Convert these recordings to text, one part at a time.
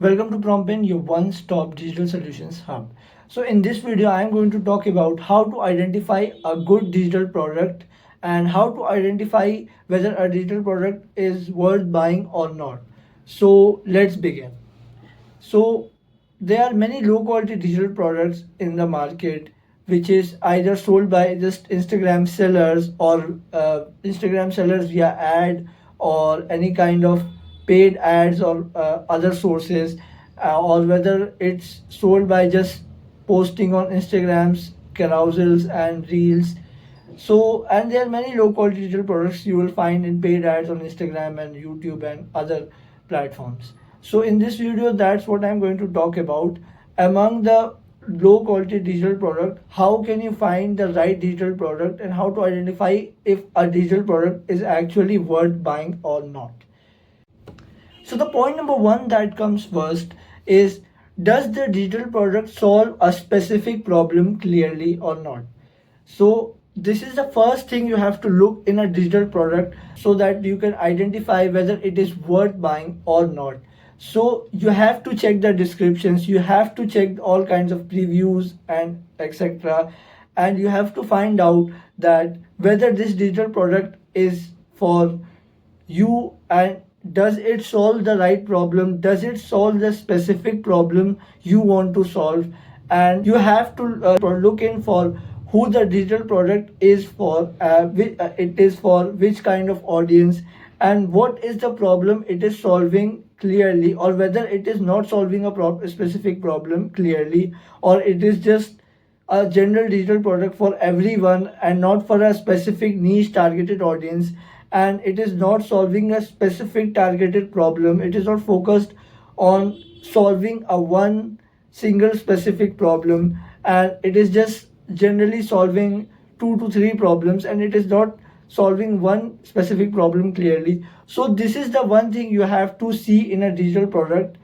Welcome to Prompin, your one-stop digital solutions hub. So in this video, I am going to talk about how to identify a good digital product and how to identify whether a digital product is worth buying or not. So let's begin. So there are many low quality digital products in the market which is either sold by just Instagram sellers or Instagram sellers via ad or any kind of paid ads or other sources, or whether it's sold by just posting on Instagram's carousels and reels. So, and there are many low quality digital products you will find in paid ads on Instagram and YouTube and other platforms. So, in this video, that's what I'm going to talk about. Among the low quality digital product, how can you find the right digital product and how to identify if a digital product is actually worth buying or not? So the point number one that comes first is, does the digital product solve a specific problem clearly or not? So this is the first thing you have to look in a digital product so that you can identify whether it is worth buying or not. So you have to check the descriptions, you have to check all kinds of previews and etc. And you have to find out that whether this digital product is for you and does it solve the right problem, does it solve the specific problem you want to solve. And you have to look in for who the digital product is for, it is for which kind of audience, and what is the problem it is solving clearly, or whether it is not solving a specific problem clearly, or it is just a general digital product for everyone and not for a specific niche targeted audience, and it is not solving a specific targeted problem, it is not focused on solving a one single specific problem, and it is just generally solving two to three problems and it is not solving one specific problem clearly. So this is the one thing you have to see in a digital product,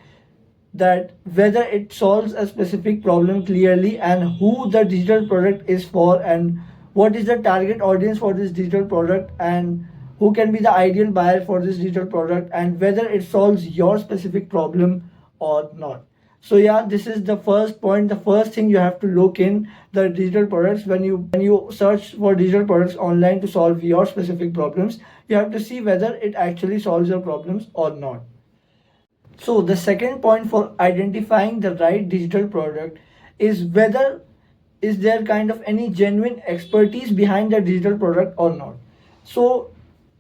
that whether it solves a specific problem clearly and who the digital product is for and what is the target audience for this digital product and who can be the ideal buyer for this digital product and whether it solves your specific problem or not. So yeah, this is the first point, the first thing you have to look in the digital products. When you search for digital products online to solve your specific problems, you have to see whether it actually solves your problems or not. So the second point for identifying the right digital product is whether is there kind of any genuine expertise behind the digital product or not. So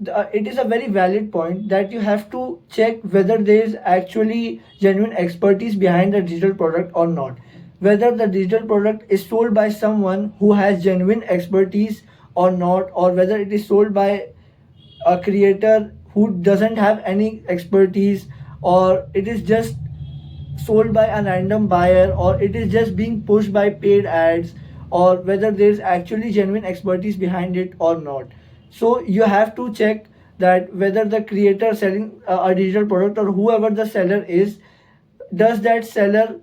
it is a very valid point that you have to check whether there is actually genuine expertise behind the digital product or not. Whether the digital product is sold by someone who has genuine expertise or not, or whether it is sold by a creator who doesn't have any expertise, or it is just sold by a random buyer, or it is just being pushed by paid ads, or whether there is actually genuine expertise behind it or not. So you have to check that whether the creator selling a digital product or whoever the seller is, does that seller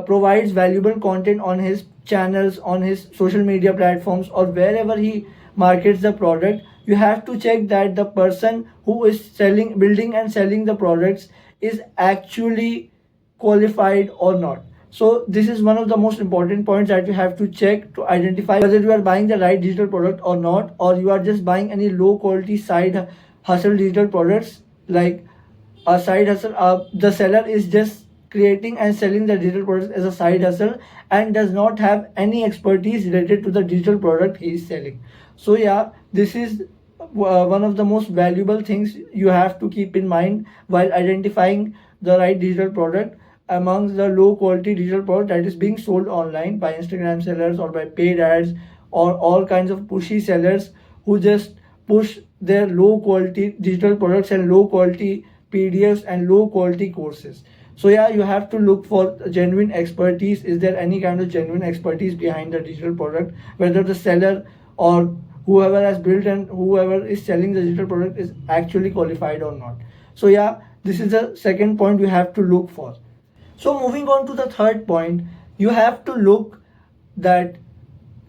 provides valuable content on his channels, on his social media platforms, or wherever he markets the product. You have to check that the person who is selling, building and selling the products is actually qualified or not. So this is one of the most important points that you have to check to identify whether you are buying the right digital product or not, or you are just buying any low quality side hustle digital products, like a side hustle. The seller is just creating and selling the digital products as a side hustle and does not have any expertise related to the digital product he is selling. So yeah, this is one of the most valuable things you have to keep in mind while identifying the right digital product amongst the low quality digital product that is being sold online by Instagram sellers or by paid ads or all kinds of pushy sellers who just push their low quality digital products and low quality PDFs and low quality courses. So yeah, you have to look for genuine expertise. Is there any kind of genuine expertise behind the digital product, whether the seller or whoever has built and whoever is selling the digital product is actually qualified or not. So yeah, this is the second point you have to look for. So moving on to the third point, you have to look that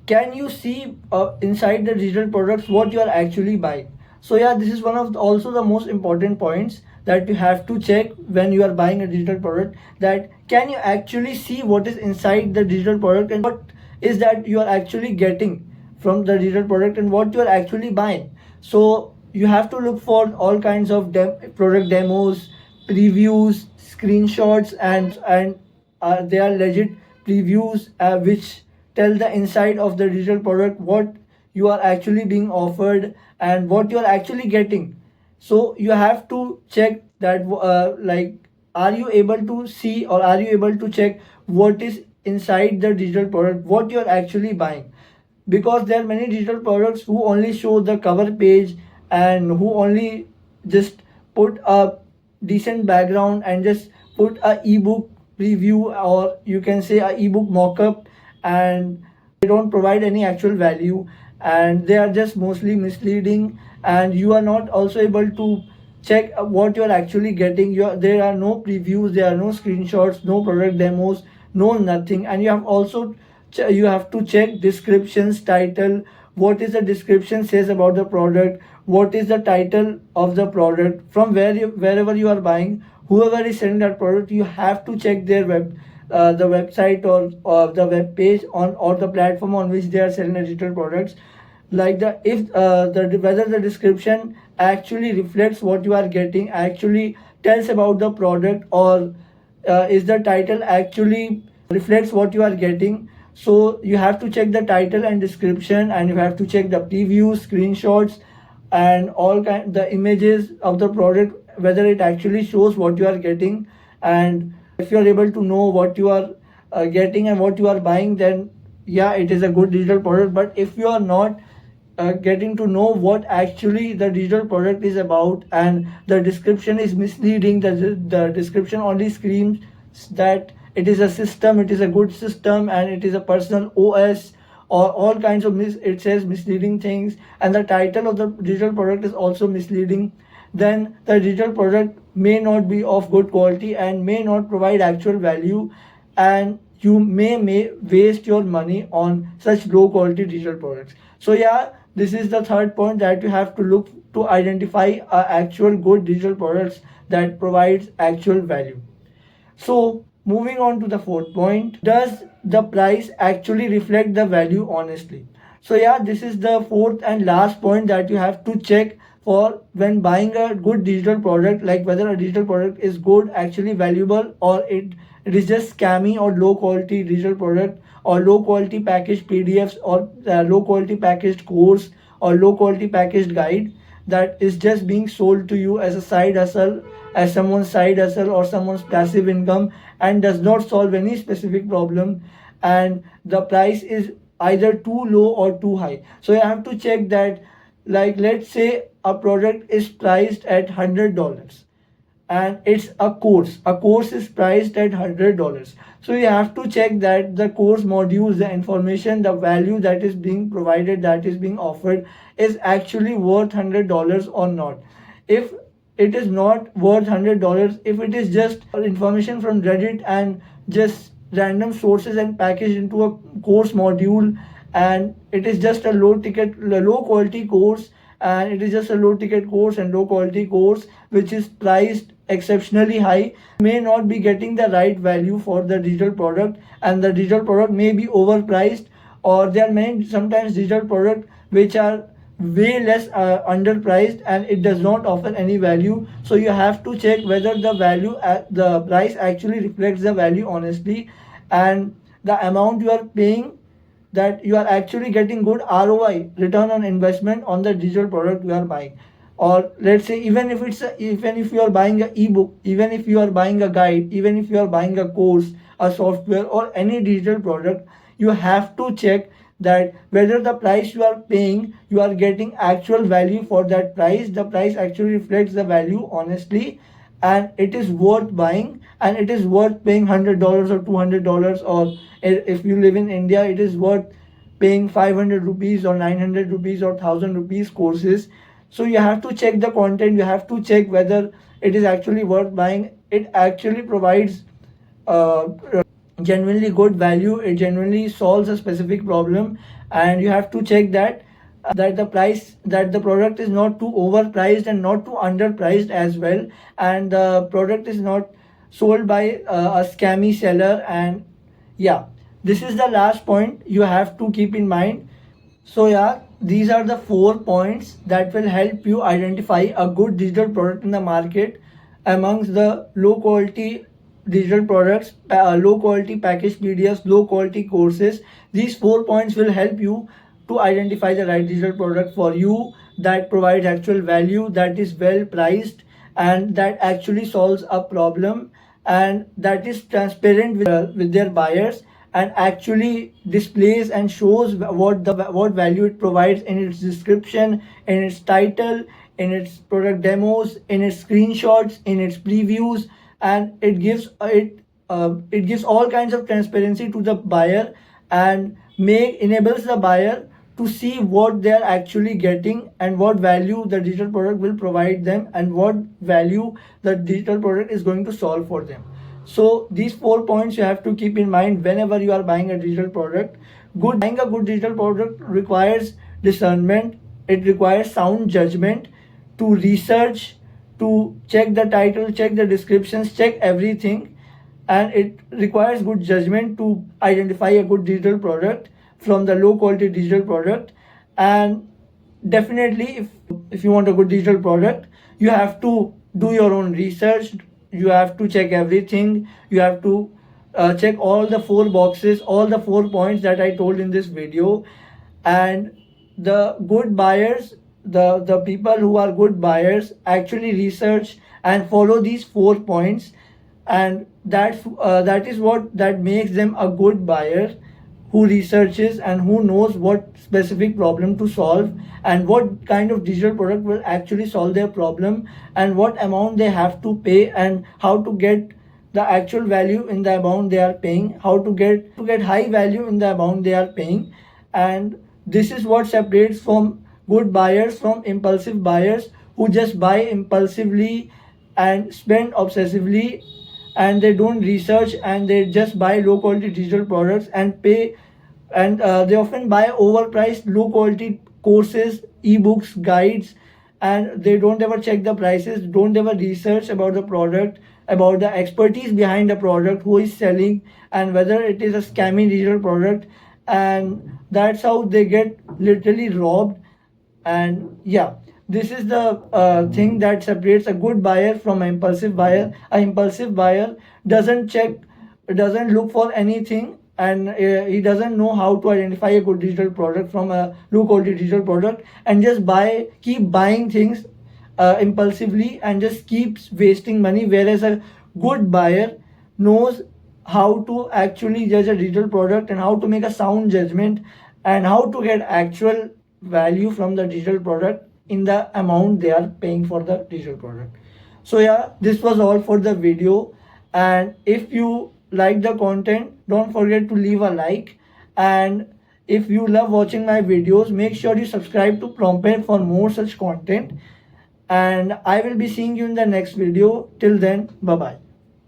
can you see inside the digital products what you are actually buying. So yeah, this is one of also the most important points, that you have to check when you are buying a digital product, that can you actually see what is inside the digital product and what is that you are actually getting from the digital product and what you are actually buying. So you have to look for all kinds of product demos, previews, screenshots, and they are legit previews which tell the inside of the digital product, what you are actually being offered and what you are actually getting. So you have to check that like, are you able to see or are you able to check what is inside the digital product, what you are actually buying. Because there are many digital products who only show the cover page and who only just put a decent background and just put a ebook preview, or you can say a ebook mockup, and they don't provide any actual value, and they are just mostly misleading, and you are not also able to check what you are actually getting. There are no previews, there are no screenshots, no product demos, no nothing. And you have also you have to check descriptions, title, what is the description says about the product, what is the title of the product, from wherever you are buying, whoever is selling that product, you have to check their the website or the web page on or the platform on which they are selling the digital products, like the if the whether the description actually reflects what you are getting, actually tells about the product, or is the title actually reflects what you are getting. So you have to check the title and description, and you have to check the previews, screenshots, and all kind the images of the product, whether it actually shows what you are getting. And if you are able to know what you are getting and what you are buying, then yeah, it is a good digital product. But if you are not getting to know what actually the digital product is about, and the description is misleading, the description only screams that it is a system, it is a good system, and it is a personal OS, or all kinds of it says misleading things, and the title of the digital product is also misleading, then the digital product may not be of good quality and may not provide actual value, and you may waste your money on such low quality digital products. So yeah, this is the third point, that you have to look to identify actual good digital products that provides actual value. So moving on to the fourth point, does the price actually reflect the value honestly? So yeah, this is the fourth and last point that you have to check for when buying a good digital product, like whether a digital product is good, actually valuable, or it is just scammy or low quality digital product, or low quality packaged PDFs, or low quality packaged course, or low quality packaged guide that is just being sold to you as a side hustle, as someone's side hustle or someone's passive income, and does not solve any specific problem, and the price is either too low or too high. So you have to check that, like let's say a product is priced at $100 and it's a course is priced at $100. So you have to check that the course modules, the information, the value that is being provided, that is being offered, is actually worth $100 or not. If it is not worth $100, if it is just information from Reddit and just random sources and packaged into a course module, and it is just a low quality course, and it is just a low ticket course and low quality course which is priced exceptionally high, may not be getting the right value for the digital product, and the digital product may be overpriced, or there are many sometimes digital products which are way less underpriced and it does not offer any value. So you have to check whether the price actually reflects the value honestly, and the amount you are paying, that you are actually getting good ROI, return on investment, on the digital product you are buying. Or let's say, even if you are buying an ebook, even if you are buying a guide, even if you are buying a course, a software, or any digital product, you have to check that whether the price you are paying, you are getting actual value for that price, the price actually reflects the value honestly, and it is worth buying, and it is worth paying $100 or $200, or if you live in India, it is worth paying 500 rupees or 900 rupees or 1000 rupees courses. So you have to check the content, you have to check whether it is actually worth buying, it actually provides uh, genuinely good value, it genuinely solves a specific problem, and you have to check that that the product is not too overpriced and not too underpriced as well, and the product is not sold by a scammy seller. And yeah, this is the last point you have to keep in mind. So yeah, these are the 4 points that will help you identify a good digital product in the market amongst the low quality digital products, low quality packaged PDFs, low quality courses. These 4 points will help you to identify the right digital product for you that provides actual value, that is well priced, and that actually solves a problem, and that is transparent with their buyers, and actually displays and shows what value it provides in its description, in its title, in its product demos, in its screenshots, in its previews, and it gives all kinds of transparency to the buyer, and enables the buyer to see what they are actually getting and what value the digital product will provide them and what value the digital product is going to solve for them. So these 4 points you have to keep in mind whenever you are buying a digital product. Buying a good digital product requires discernment. It requires sound judgment to research, to check the title, check the descriptions, check everything, and it requires good judgment to identify a good digital product from the low quality digital product. And definitely, if you want a good digital product, you have to do your own research. You have to check everything. You have to check all the 4 boxes, all the 4 points that I told in this video. And the good buyers, the people who are good buyers actually research and follow these 4 points, and that is what that makes them a good buyer, who researches and who knows what specific problem to solve and what kind of digital product will actually solve their problem, and what amount they have to pay, and how to get the actual value in the amount they are paying, how to get high value in the amount they are paying. And this is what separates from good buyers from impulsive buyers who just buy impulsively and spend obsessively, and they don't research and they just buy low quality digital products and pay, and they often buy overpriced low quality courses, ebooks, guides, and they don't ever check the prices, don't ever research about the product, about the expertise behind the product, who is selling, and whether it is a scammy digital product. And that's how they get literally robbed. And yeah, this is the thing that separates a good buyer from an impulsive buyer. An impulsive buyer doesn't check, doesn't look for anything, and he doesn't know how to identify a good digital product from a low quality digital product, and just keep buying things impulsively and just keeps wasting money. Whereas a good buyer knows how to actually judge a digital product and how to make a sound judgment and how to get actual value from the digital product in the amount they are paying for the digital product. So yeah, this was all for the video, and if you like the content, don't forget to leave a like. And if you love watching my videos, make sure you subscribe to Promptpay for more such content, and I will be seeing you in the next video. Till then, bye bye.